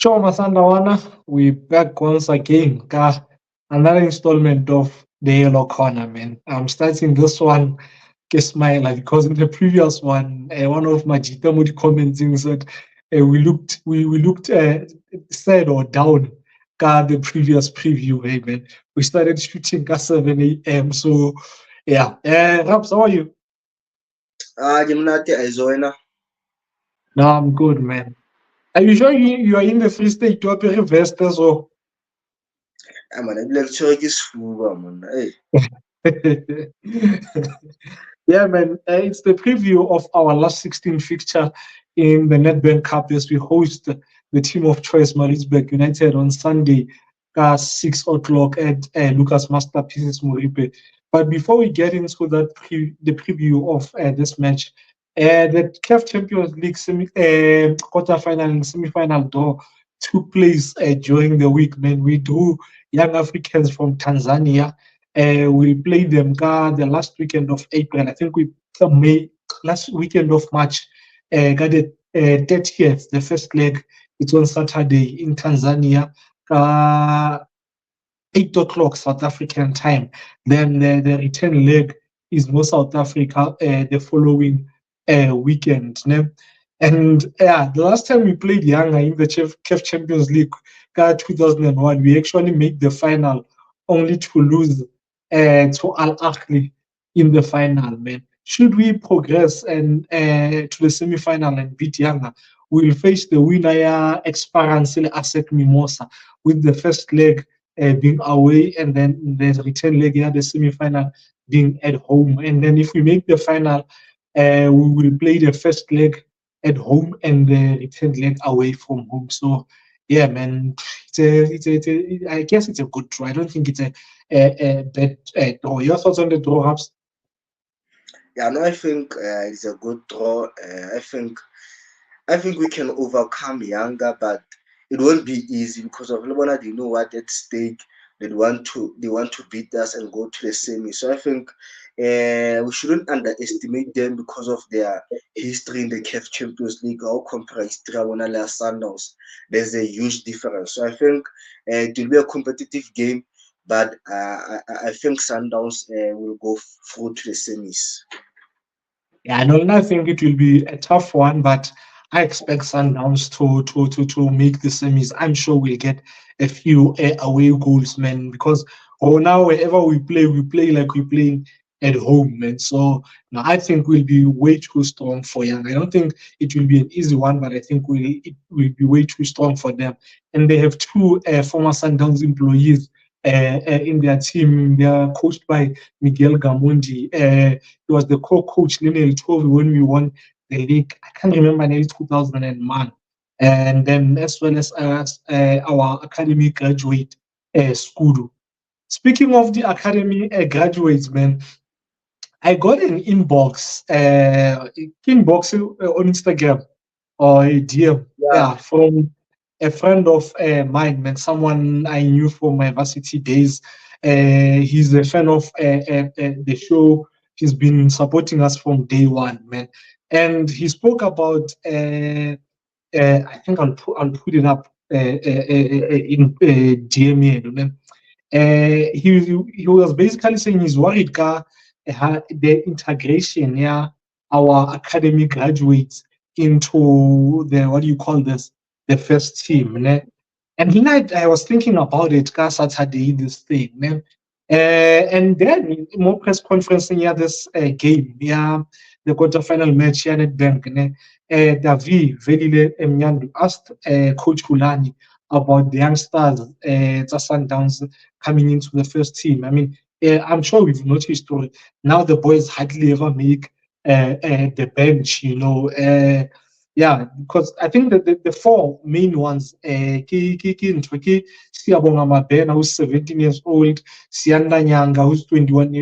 Sure, Masandawana, we back once again. Another installment of the Yellow Corner, man. I'm starting this one, guess my like because in the previous one of my Jitamudi commenting said we looked sad or down. The previous preview, hey man. We started shooting at 7 a.m. So yeah. Raps, how are you? Ke Arizona. No, I'm good, man. Are you sure you are in the Free State to appear vest as well? Man, ebile ke tshwere ke sefuba monna. Yeah, man. It's the preview of our last 16 fixture in the Nedbank Cup as we host the team of choice, Maritzburg United, on Sunday, 6 o'clock at Lucas Masterpieces Moripe. But before we get into that the preview of this match, the CAF Champions League quarterfinal and semi-final draw took place during the week, man. We drew young Africans from Tanzania. We'll play them the last weekend of April. I think we May last weekend of March. Got the 30th, the first leg. It's on Saturday in Tanzania. 8 o'clock South African time. Then the return leg is more South Africa the following weekend. Ne? And yeah, the last time we played Yanga in the CAF Champions League, 2001, we actually made the final only to lose to Al Ahly in the final, man. Should we progress and to the semi-final and beat Yanga, we'll face the winner, Experience Asset Mimosa, with the first leg being away, and then the return leg, the semi-final being at home. And then if we make the final, we will play the first leg at home and the return leg away from home. So yeah, man, I guess it's a good draw. I don't think it's a bad draw. Your thoughts on the draw, Hubs? Yeah, no, I think it's a good draw. I think we can overcome Yanga, but it won't be easy because of Lebona. They know what at stake. They want to beat us and go to the semi. So I think we shouldn't underestimate them because of their history in the CAF Champions League. Or compare history on Sundowns. There's a huge difference. So I think it will be a competitive game, but I think Sundowns will go through to the semis. Yeah, I think it will be a tough one, but I expect Sundowns to make the semis. I'm sure we'll get a few away goals, man, because now wherever we play like we're playing at home, man. So now I think we'll be way too strong for Young. I don't think it will be an easy one, but I think it will be way too strong for them. And they have two former Sundowns employees in their team. They are coached by Miguel Gamondi. He was the co-coach Lionel Tovi when we won the league. I can't remember nearly 2001. And then as well as our academy graduate, Skudu. Speaking of the academy graduates, man, I got an inbox on Instagram or a DM, Yeah. yeah, from a friend of mine, man, someone I knew from my varsity days. He's a fan of the show. He's been supporting us from day one, man. And he spoke about, I think I'll put it up in DM. You know? He was basically saying he's worried the integration, yeah, our academic graduates into the what do you call this, the first team, ne? And I was thinking about it Saturday this thing, ne? And then more press conference in this game, yeah, the quarterfinal match here at Nedbank, ne? Davi Velile Emnyandu asked Coach Kulani about the youngsters, Sundowns coming into the first team. I mean, I'm sure we've noticed now the boys hardly ever make the bench, you know. Yeah, because I think that the four main ones, Siyabonga Mabena, who's 17 years old, Sianda Nyanga, who's 21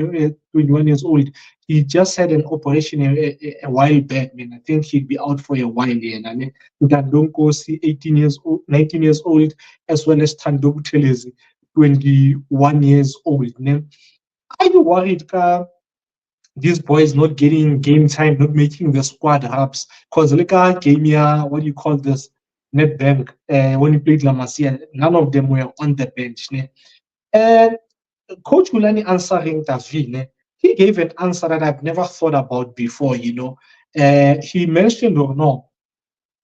years old. He just had an operation a while back, man. I think he'll be out for a while. Yeah, I mean, Ndandonko, 18 years old, 19 years old, as well as Tando Buthelezi, 21 years old. Ne? Are you worried, these boys not getting game time, not making the squad ups? Because look at game here, what do you call this? Nedbank when he played La Masia. None of them were on the bench. Ne? And Coach Ulani answering Davine, he gave an answer that I've never thought about before. He mentioned or no,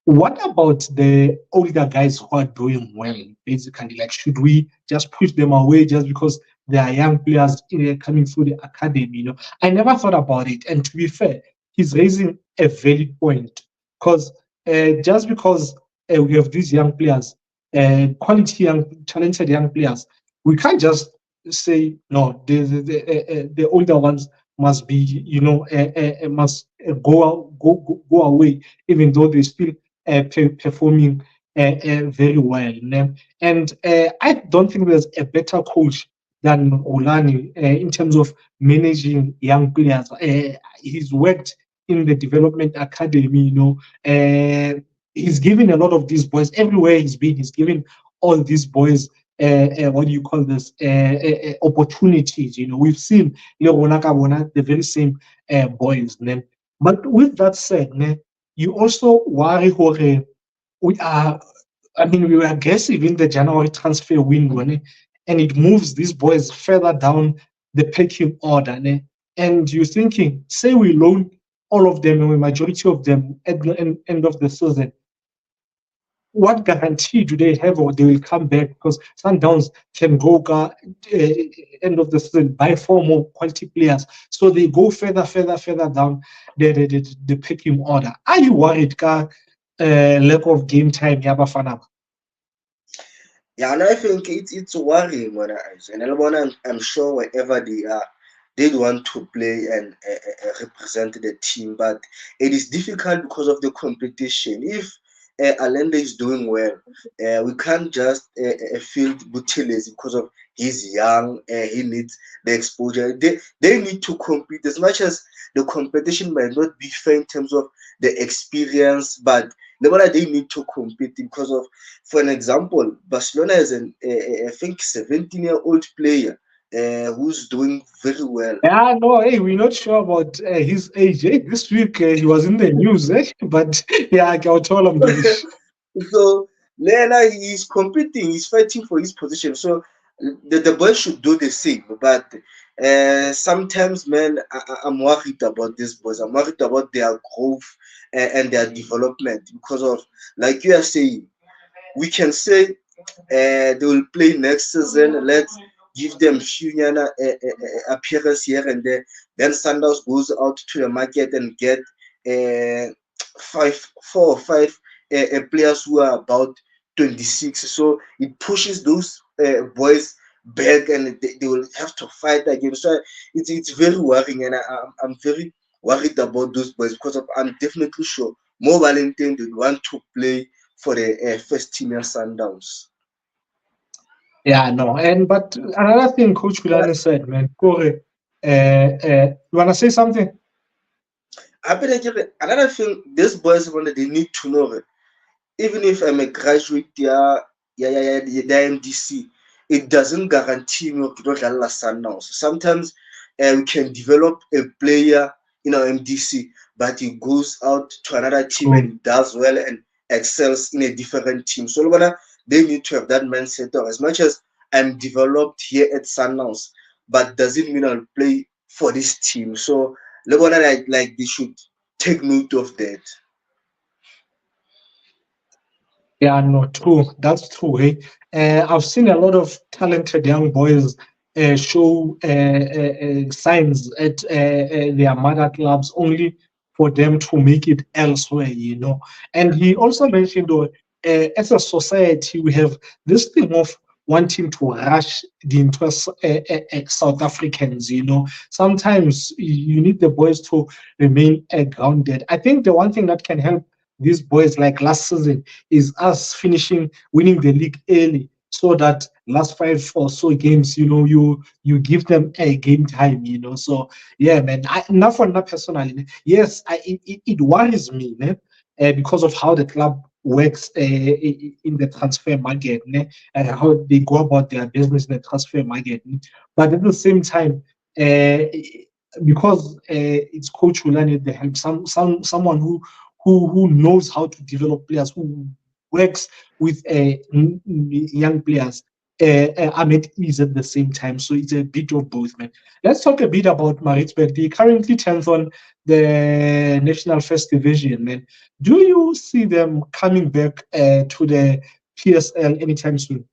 what about the older guys who are doing well? Basically, like, should we just push them away just because they are young players coming through the academy? I never thought about it. And to be fair, he's raising a valid point because just because we have these young players, quality young, talented young players, we can't just say no. The older ones must be, must go away, even though they still performing very well. And I don't think there's a better coach than Olani in terms of managing young players. He's worked in the development academy, he's given a lot of these boys everywhere he's been. He's given all these boys what do you call this opportunities. We've seen the very same boys. But with that said, you also worry we are, I mean, we were aggressive in the January transfer window, and it moves these boys further down the pecking order. And you're thinking, say we loan all of them, or a majority of them at the end of the season, what guarantee do they have or they will come back? Because Sundowns can go end of the season, buy 4 more quality players. So they go further down the pecking order. Are you worried, lack of game time, Yabafana? Yeah, and I think it's worrying when and I'm sure wherever they are, they want to play and represent the team, but it is difficult because of the competition. If Allende is doing well, we can't just field Butcheles because of he's young. He needs the exposure. They need to compete as much as the competition might not be fair in terms of the experience, but they need to compete because of, for an example, Barcelona is I think 17-year-old player who's doing very well. Yeah, no, hey, we're not sure about his age. This week he was in the news, but yeah, I'll tell him this. So Lena, he's competing, he's fighting for his position. So the boys should do the same. But sometimes, man, I'm worried about these boys. I'm worried about their growth and their development because of, like you are saying, we can say they will play next season. Let's give them few appearance here and there. Then Sundowns goes out to the market and get uh, 4 or 5 players who are about 26. So it pushes those boys back, and they will have to fight again. So it's very worrying, and I'm very worried about those boys because I'm definitely sure more Valentine will want to play for the first team in Sundowns. Yeah, no, but another thing Coach Kulani said, man, Kore, you wanna say something? I better another thing these boys they need to know that even if I'm a graduate, the MDC, it doesn't guarantee me to not Sundowns. Sometimes we can develop a player in our MDC, but he goes out to another team True. and does well and excels in a different team. So they need to have that mindset. As much as I'm developed here at Sundowns, but doesn't mean I'll play for this team. So like they should take note of that. Yeah, no, true. That's true. Hey, I've seen a lot of talented young boys show signs at their mother clubs only for them to make it elsewhere. And he also mentioned, as a society, we have this thing of wanting to rush the interest South Africans. Sometimes you need the boys to remain grounded. I think the one thing that can help these boys, like last season, is us winning the league early, so that last 5 or so games, you give them a game time. So yeah, man. Not for that personally. Yes, it worries me, because of how the club works in the transfer market, how they go about their business in the transfer market. But at the same time, uh, because it's Coach Ulani, they help someone who knows how to develop players, who works with young players. I'm at ease at the same time, so it's a bit of both, man. Let's talk a bit about Maritzburg. They currently 10th on the National First Division, man. Do you see them coming back to the PSL anytime soon?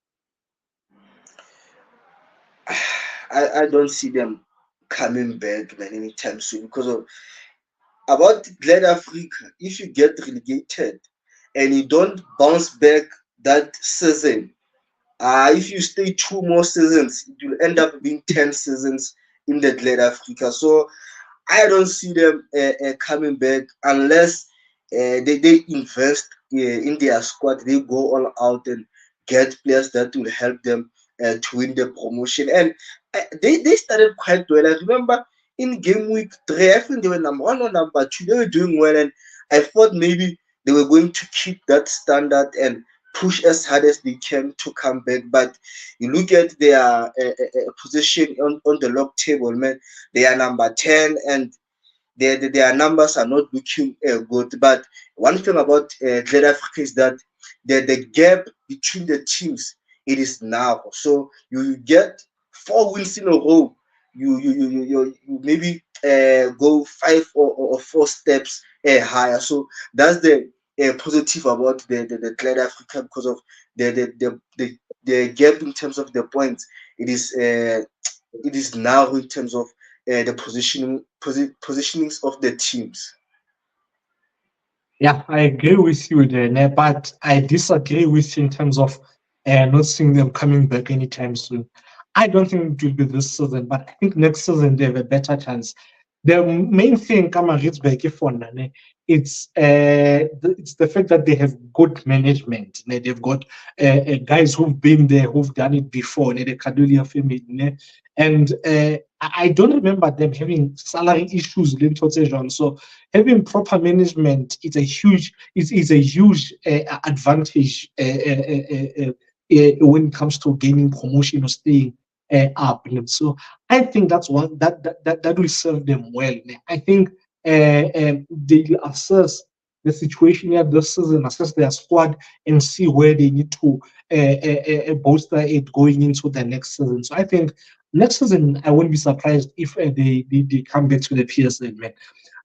I don't see them coming back, man, anytime soon because of about Glad Africa. If you get relegated and you don't bounce back that season, if you stay 2 more seasons, it will end up being 10 seasons in the Glad Africa. So I don't see them coming back unless they invest in their squad. They go all out and get players that will help them to win the promotion. And they started quite well. I remember in game week 3, I think they were number 1 or number 2. They were doing well, and I thought maybe they were going to keep that standard and push as hard as they can to come back. But you look at their position on the log table, man. They are number 10, and their numbers are not looking good. But one thing about Glad Africa is that the gap between the teams, it is now. So you get 4 wins in a row. You maybe go 5 or 4 steps higher. So that's the positive about the Glad Africa because of the gap in terms of the points. It is now in terms of the positionings of the teams. Yeah, I agree with you there, Ne, but I disagree with you in terms of not seeing them coming back anytime soon. I don't think it will be this season, but I think next season they have a better chance. The main thing, Kamaritzburg, for Nane, it's the fact that they have good management. Ne? They've got guys who've been there, who've done it before. Ne? The Kadulia family, ne? And I don't remember them having salary issues. So having proper management is a huge advantage when it comes to gaining promotion or staying up. So I think that's one that will serve them well. I think they will assess the situation here this season, assess their squad, and see where they need to bolster it going into the next season. So I think next season I won't be surprised if they come back to the PSL, man.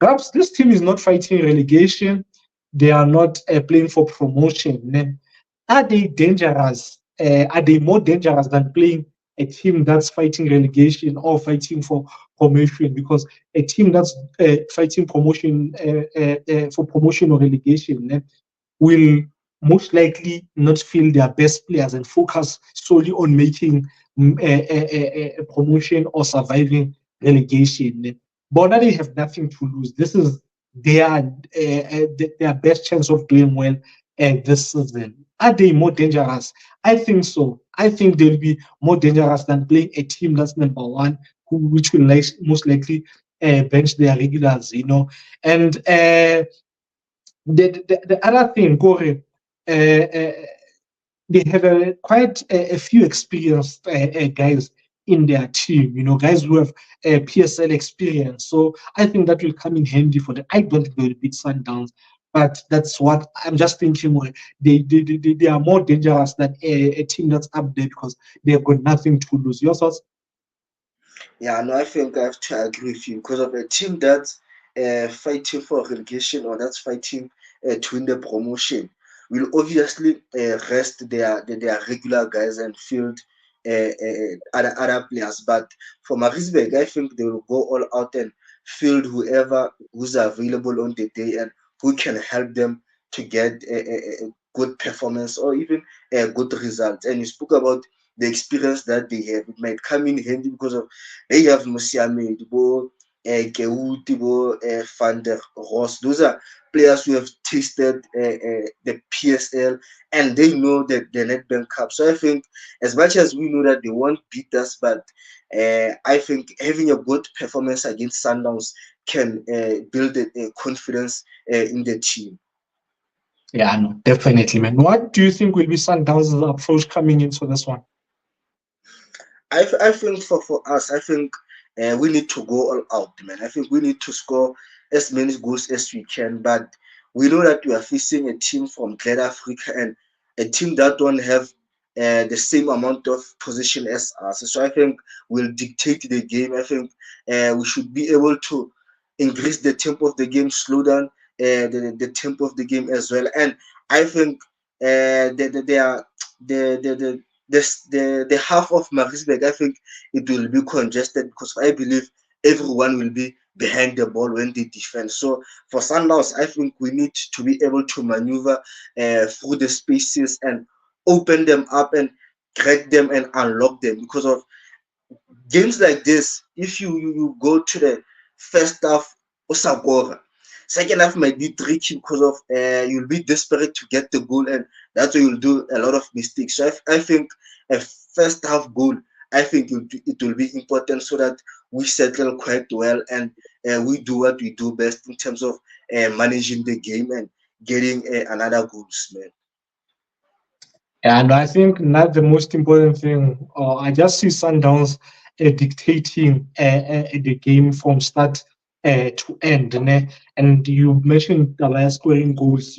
Perhaps this team is not fighting relegation. They are not playing for promotion. Then are they dangerous? Are they more dangerous than playing a team that's fighting relegation or fighting for promotion? Because a team that's fighting promotion for promotion or relegation will most likely not feel their best players and focus solely on making a promotion or surviving relegation. But now they have nothing to lose. This is their best chance of doing well this season. Are they more dangerous? I think so. I think they'll be more dangerous than playing a team that's number 1, which will most likely bench their regulars, And the other thing, Corey, they have quite a few experienced guys in their team, guys who have PSL experience. So I think that will come in handy for them. I don't think they will beat Sundowns, but that's what I'm just thinking. They are more dangerous than a team that's up there because they've got nothing to lose. Your thoughts? Yeah, no, I think I have to agree with you because of a team that's fighting for relegation or that's fighting to win the promotion will obviously rest their regular guys and field other players. But for Maritzburg, I think they will go all out and field whoever who's available on the day and who can help them to get a good performance or even a good result. And you spoke about the experience that they have. It might come in handy because of they have Musiame, Bo, Keuti, Bo, Van der Ross. Those are players who have tasted the PSL and they know that the Nedbank Cup. So I think as much as we know that they won't beat us, but I think having a good performance against Sundowns can build a confidence in the team. Yeah, no, definitely, man. What do you think will be Sundowns' approach coming into this one? I think for us, I think we need to go all out, man. I think we need to score as many goals as we can, but we know that we are facing a team from Glad Africa, and a team that don't have the same amount of position as us. So I think we'll dictate the game. I think we should be able to increase the tempo of the game, slow down the tempo of the game as well. And I think they are the half of Maritzburg, I think it will be congested because I believe everyone will be behind the ball when they defend. So for Sundowns, I think we need to be able to maneuver through the spaces and open them up and crack them and unlock them because of games like this. If you go to the first half, Osagora, second half might be tricky because of you'll be desperate to get the goal, and that's why you'll do a lot of mistakes. So I think a first half goal, I think it will be important so that we settle quite well and we do what we do best in terms of managing the game and getting another goals, man. And I think not the most important thing. I just see Sundowns dictating the game from start to end. Ne? And you mentioned the scoring goals.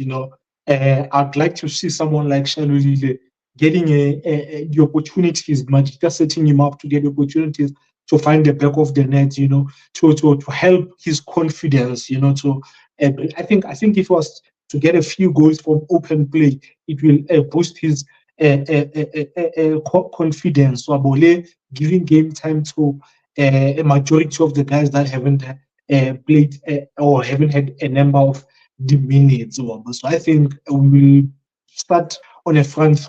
I'd like to see someone like Shalulile getting the opportunities, Majita setting him up to get opportunities to find the back of the net. To help his confidence. To I think if it was to get a few goals from open play, it will boost his confidence. Wabole giving game time to a majority of the guys that haven't played or haven't had a number of the minutes. So I think we will start on a front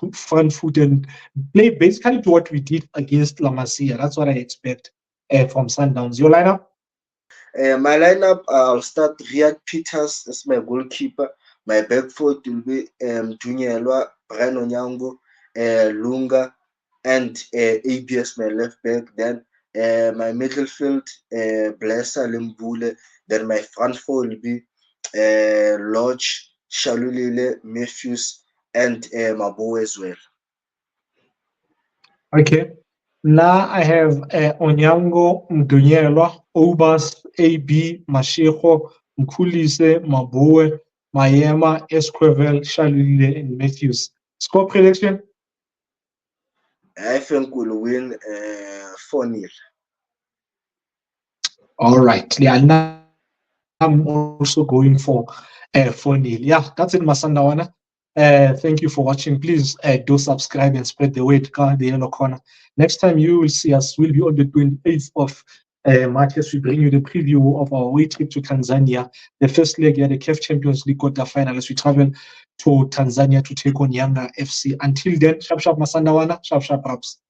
foot and play basically to what we did against La Masia. That's what I expect from Sundowns. Your lineup? My lineup, I'll start Riyad Peters as my goalkeeper. My back four will be Junior Brian Onyango, Lunga, and ABS, my left back. Then my midfield, Blessa Limbule. Then my front four will be Lodge, Shalulile, Matthews, and Mabo as well. Okay. Now I have Onyango, Mdunyelwa, Obas, AB, Mashiko, Mkulise, Maboe, Mayema, Esquivel, Shalile, and Matthews. Score prediction? I think we'll win 4-0. All right. Yeah, and I'm also going for 4-0. Yeah, that's it, Masandawana. Thank you for watching. Please do subscribe and spread the word, the yellow corner. Next time you will see us, will be on the 28th of March as we bring you the preview of our away trip to Tanzania. The first leg, yeah, the CAF Champions League quarterfinal as we travel to Tanzania to take on Yanga FC. Until then, sharp sharp Masandawana, sharp sharp raps.